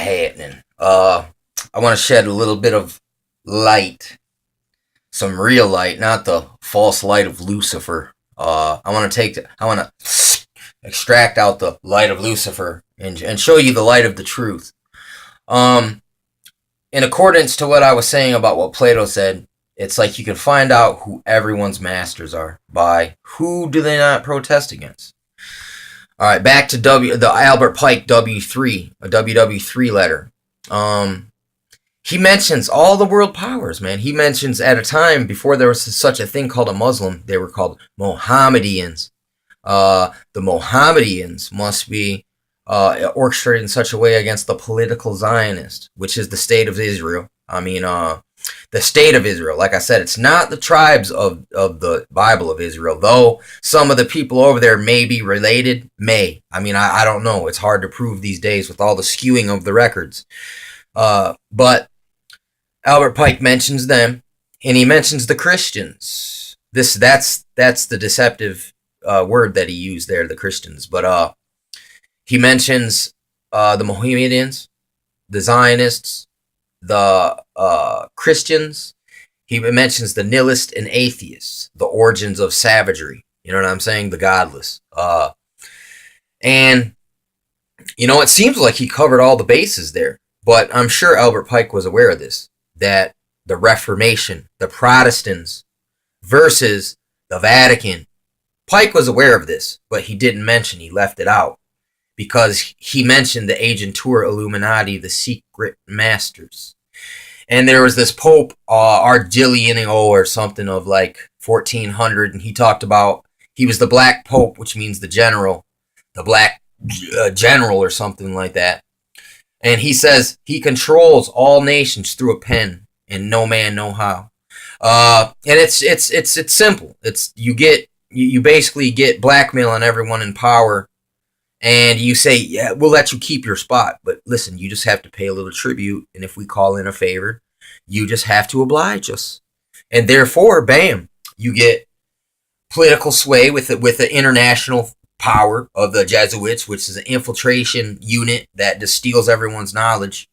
happening? I want to shed a little bit of light, some real light, not the false light of Lucifer. I want to extract out the light of Lucifer and show you the light of the truth. In accordance to what I was saying about what Plato said, it's like you can find out who everyone's masters are by who do they not protest against. All right, back to the Albert Pike W3, a WW3 letter. He mentions all the world powers, man. He mentions at a time before there was such a thing called a Muslim, they were called Mohammedans. The Mohammedans must be orchestrated in such a way against the political Zionist, which is the state of Israel. The state of Israel. Like I said, it's not the tribes of the Bible of Israel, though some of the people over there may be related. I don't know. It's hard to prove these days with all the skewing of the records. But Albert Pike mentions them, and he mentions the Christians. That's the deceptive word that he used there, the Christians. But he mentions the Mohammedans, the Zionists, the Christians. He mentions the nihilist and atheists, the origins of savagery. You know what I'm saying? The godless. And, it seems like he covered all the bases there. But I'm sure Albert Pike was aware of this, that the Reformation, the Protestants versus the Vatican. Pike was aware of this, but he didn't mention, he left it out. Because he mentioned the Agentur Illuminati, the secret masters. And there was this Pope, Ardiliano or something of like 1400, and he talked about, he was the Black Pope, which means the general, the Black General or something like that. And he says he controls all nations through a pen, and no man know how. And it's simple. You basically get blackmail on everyone in power. And you say, yeah, we'll let you keep your spot. But listen, you just have to pay a little tribute. And if we call in a favor, you just have to oblige us. And therefore, bam, you get political sway with the international power of the Jesuits, which is an infiltration unit that just steals everyone's knowledge.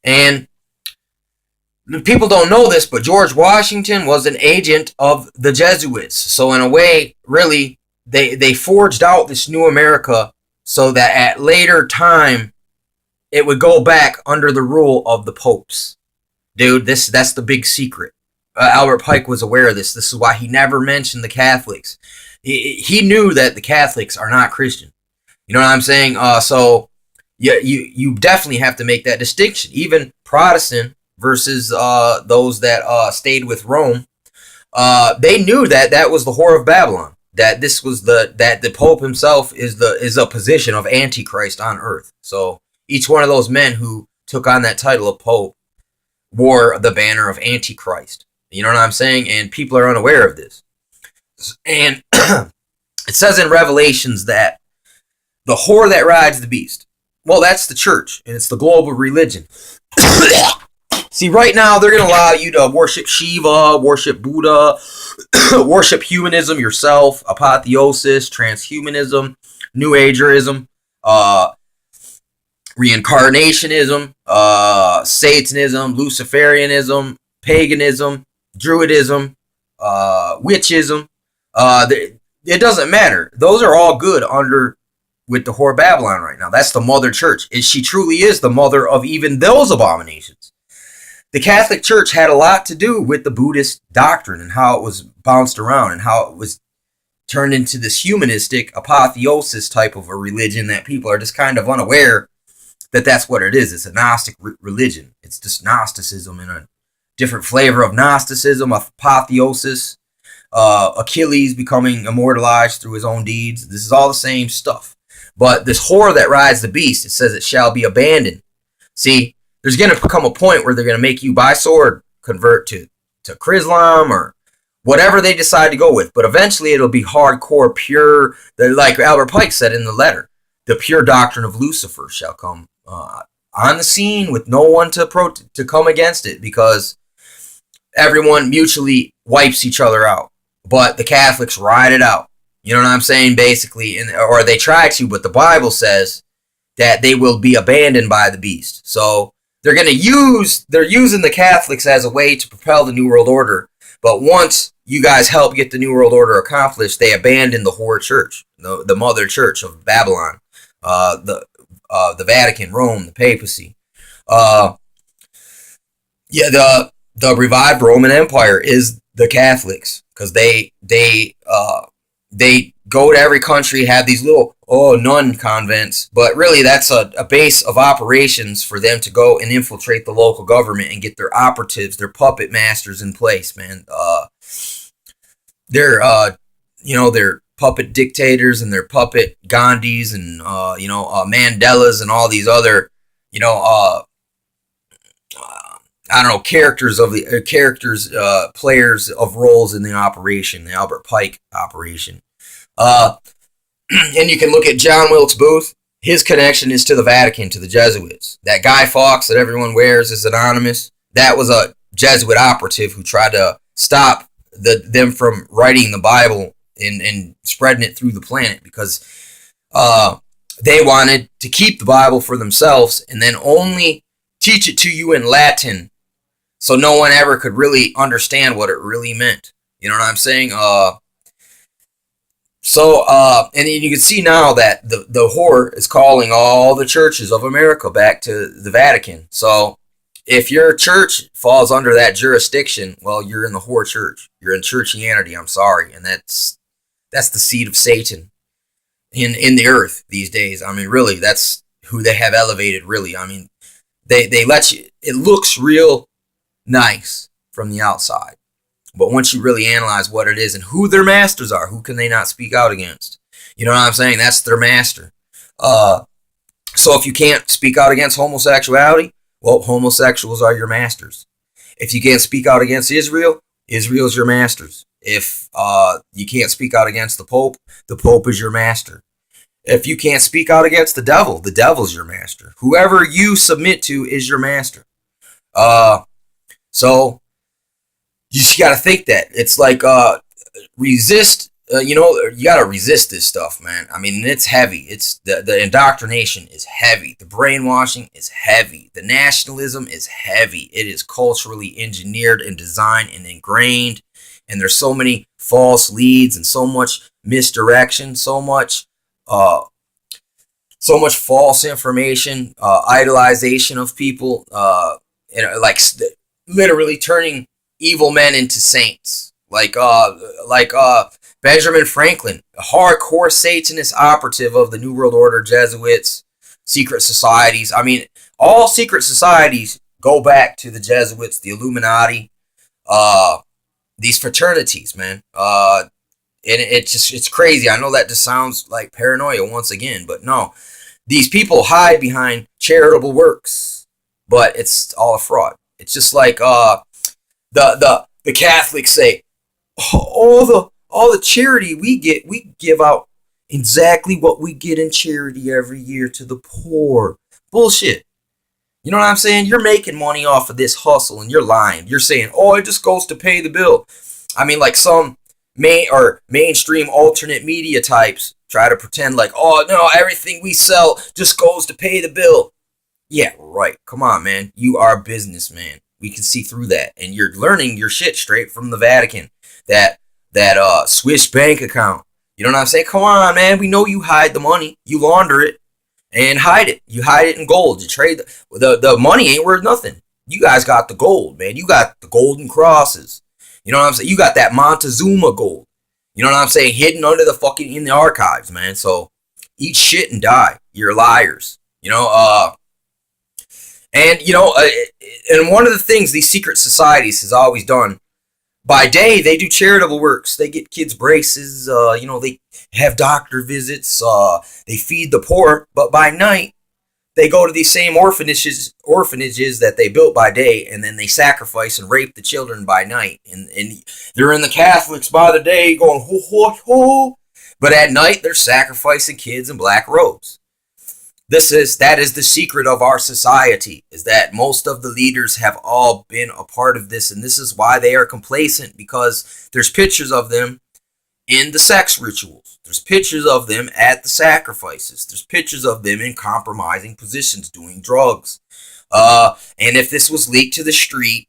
And people don't know this, but George Washington was an agent of the Jesuits. So in a way, really, they forged out this new America so that at later time, it would go back under the rule of the popes. Dude, that's the big secret. Albert Pike was aware of this. This is why he never mentioned the Catholics. He knew that the Catholics are not Christian. You know what I'm saying? So you definitely have to make that distinction. Even Protestant versus those that stayed with Rome, they knew that was the whore of Babylon. That this was that the Pope himself is a position of Antichrist on earth. So each one of those men who took on that title of Pope wore the banner of Antichrist. You know what I'm saying? And people are unaware of this. And it says in Revelations that the whore that rides the beast, well, that's the church, and it's the global religion. See, right now, they're going to allow you to worship Shiva, worship Buddha, worship humanism yourself, apotheosis, transhumanism, New Agerism, reincarnationism, Satanism, Luciferianism, paganism, Druidism, witchism. It doesn't matter. Those are all good with the whore of Babylon right now. That's the mother church. She truly is the mother of even those abominations. The Catholic Church had a lot to do with the Buddhist doctrine and how it was bounced around and how it was turned into this humanistic apotheosis type of a religion that people are just kind of unaware that that's what it is. It's a Gnostic religion. It's just Gnosticism in a different flavor of Gnosticism, apotheosis, Achilles becoming immortalized through his own deeds. This is all the same stuff. But this whore that rides the beast, it says it shall be abandoned. See, there's going to become a point where they're going to make you by sword convert to Chrislam or whatever they decide to go with. But eventually it'll be hardcore, pure, like Albert Pike said in the letter, the pure doctrine of Lucifer shall come on the scene with no one to come against it because everyone mutually wipes each other out. But the Catholics ride it out. You know what I'm saying? Basically, or they try to, but the Bible says that they will be abandoned by the beast. So they're using the Catholics as a way to propel the New World Order. But once you guys help get the New World Order accomplished, they abandon the whore church, the mother church of Babylon, the Vatican, Rome, the papacy. The revived Roman Empire is the Catholics, because they go to every country, have these little nun convents, but really that's a base of operations for them to go and infiltrate the local government and get their operatives, their puppet masters in place, man. They're puppet dictators and their puppet Gandhis and Mandelas and all these other players of roles in the operation, the Albert Pike operation. And you can look at John Wilkes Booth. His connection is to the Vatican, to the Jesuits. That Guy Fawkes that everyone wears is anonymous. That was a Jesuit operative who tried to stop them from writing the Bible and spreading it through the planet, because they wanted to keep the Bible for themselves and then only teach it to you in Latin, so no one ever could really understand what it really meant. You know what I'm saying? And you can see now that the whore is calling all the churches of America back to the Vatican. So if your church falls under that jurisdiction, well, you're in the whore church. You're in churchianity, I'm sorry. And that's the seed of Satan in the earth these days. I mean, really, that's who they have elevated, really. I mean, they let you, it looks real nice from the outside. But once you really analyze what it is and who their masters are, who can they not speak out against? You know what I'm saying? That's their master. So if you can't speak out against homosexuality, well, homosexuals are your masters. If you can't speak out against Israel, Israel's your masters. If you can't speak out against the Pope is your master. If you can't speak out against the devil's your master. Whoever you submit to is your master. So you just got to think that. It's like resist, you got to resist this stuff, man. I mean, it's heavy. It's the indoctrination is heavy. The brainwashing is heavy. The nationalism is heavy. It is culturally engineered and designed and ingrained. And there's so many false leads and so much misdirection, so much false information, idolization of people, like literally turning evil men into saints, like Benjamin Franklin, a hardcore Satanist operative of the New World Order, Jesuits, secret societies. I mean, all secret societies go back to the Jesuits, the Illuminati, these fraternities, man. And it's crazy. I know that just sounds like paranoia once again, but no, these people hide behind charitable works, but it's all a fraud. It's just like the Catholics say, all the charity we give out exactly what we get in charity every year to the poor. Bullshit. You know what I'm saying? You're making money off of this hustle and you're lying. You're saying, it just goes to pay the bill. I mean, like some mainstream alternate media types try to pretend like, no, everything we sell just goes to pay the bill. Yeah, right. Come on, man. You are a businessman. We can see through that. And you're learning your shit straight from the Vatican. That Swiss bank account. You know what I'm saying? Come on, man. We know you hide the money. You launder it and hide it. You hide it in gold. You trade the money ain't worth nothing. You guys got the gold, man. You got the golden crosses. You know what I'm saying? You got that Montezuma gold. You know what I'm saying? Hidden under in the archives, man. So eat shit and die. You're liars. And one of the things these secret societies has always done, by day they do charitable works. They get kids braces. They have doctor visits. They feed the poor. But by night, they go to these same orphanages that they built by day, and then they sacrifice and rape the children by night. And they're in the Catholics by the day going ho ho ho, but at night they're sacrificing kids in black robes. That is the secret of our society, is that most of the leaders have all been a part of this, and this is why they are complacent, because there's pictures of them in the sex rituals. There's pictures of them at the sacrifices. There's pictures of them in compromising positions doing drugs. And if this was leaked to the street,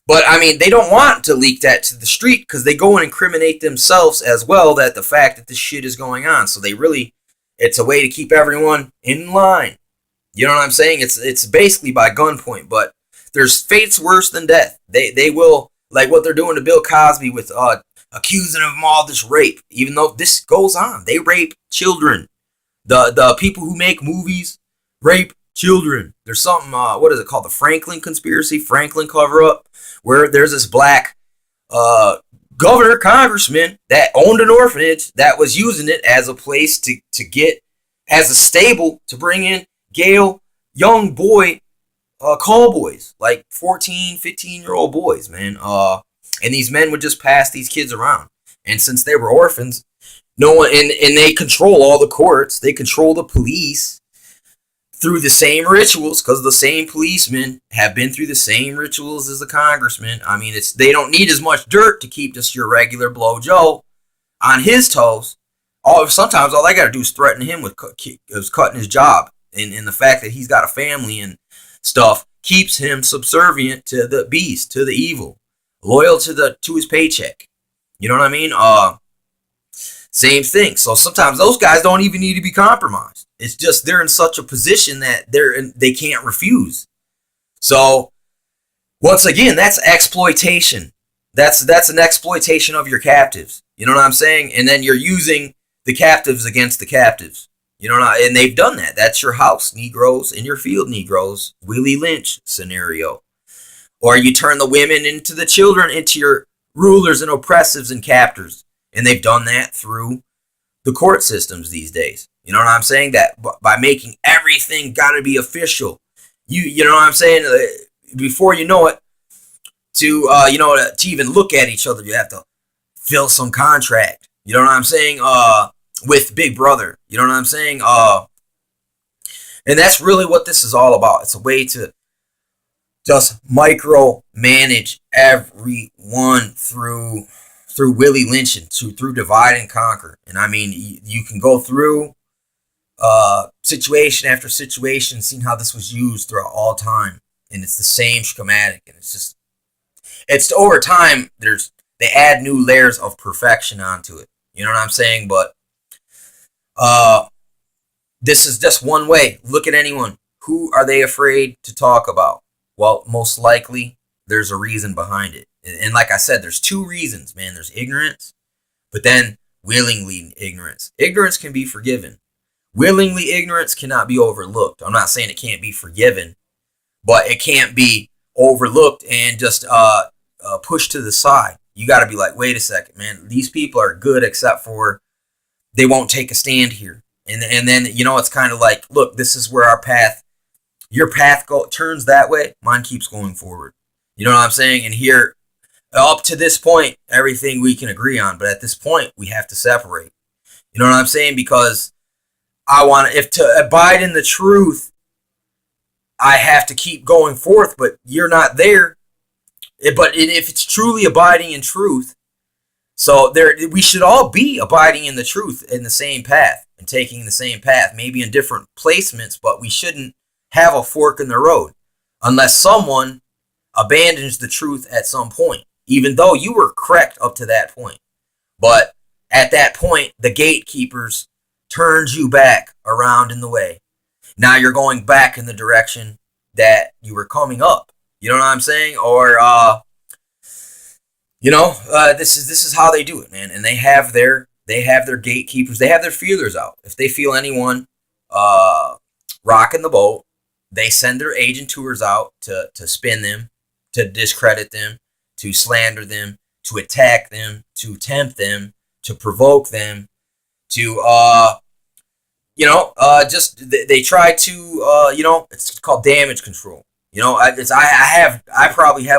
but I mean, they don't want to leak that to the street because they go and incriminate themselves as well. That the fact that this shit is going on, so they really, it's a way to keep everyone in line. You know what I'm saying? It's basically by gunpoint. But there's fates worse than death. They will, like what they're doing to Bill Cosby with accusing him of all this rape. Even though this goes on, they rape children. The people who make movies rape children. There's something, what is it called? The Franklin conspiracy, Franklin cover up, where there's this black governor, congressman that owned an orphanage that was using it as a place to get, as a stable to bring in Gale young boy call boys, like 14, 15-year-old boys, man. And these men would just pass these kids around. And since they were orphans, no one, and they control all the courts, they control the police through the same rituals, because the same policemen have been through the same rituals as the congressman. I mean, they don't need as much dirt to keep just your regular blow Joe on his toes. Sometimes all I got to do is threaten him with cutting his job. And the fact that he's got a family and stuff keeps him subservient to the beast, to the evil, loyal to his paycheck. You know what I mean? Same thing. So sometimes those guys don't even need to be compromised. It's just they're in such a position that they can't refuse. So once again, that's exploitation. That's an exploitation of your captives. You know what I'm saying? And then you're using the captives against the captives. You know, and they've done that. That's your house Negroes and your field Negroes, Willie Lynch scenario. Or you turn the women into the children, into your rulers and oppressives and captors. And they've done that through the court systems these days. You know what I'm saying? That by making everything got to be official. You know what I'm saying? Before you know it, to even look at each other, you have to fill some contract. You know what I'm saying? With Big Brother. You know what I'm saying? And that's really what this is all about. It's a way to just micromanage everyone through Willie Lynch and through divide and conquer. And I mean, you can go through situation after situation, seeing how this was used throughout all time, and it's the same schematic. And it's over time. They add new layers of perfection onto it. You know what I'm saying? But this is just one way. Look at anyone. Who are they afraid to talk about? Well, most likely there's a reason behind it. And like I said, there's two reasons, man. There's ignorance, but then willingly ignorance. Ignorance can be forgiven. Willingly ignorance cannot be overlooked. I'm not saying it can't be forgiven, but it can't be overlooked and just pushed to the side. You got to be like, wait a second, man. These people are good except for they won't take a stand here. And then, it's kind of like, look, this is where our path, your path turns that way. Mine keeps going forward. You know what I'm saying? And here, up to this point, everything we can agree on. But at this point, we have to separate. You know what I'm saying? Because if to abide in the truth, I have to keep going forth, but you're not there. But if it's truly abiding in truth, so we should all be abiding in the truth in the same path and taking the same path, maybe in different placements, but we shouldn't have a fork in the road unless someone abandons the truth at some point, even though you were correct up to that point. But at that point, the gatekeepers turned you back around in the way. Now you're going back in the direction that you were coming up. You know what I'm saying? Or, this is how they do it, man. And they have their gatekeepers. They have their feelers out. If they feel anyone rocking the boat, they send their agent tours out to spin them, to discredit them, to slander them, to attack them, to tempt them, to provoke them, to they try to it's called damage control. I probably have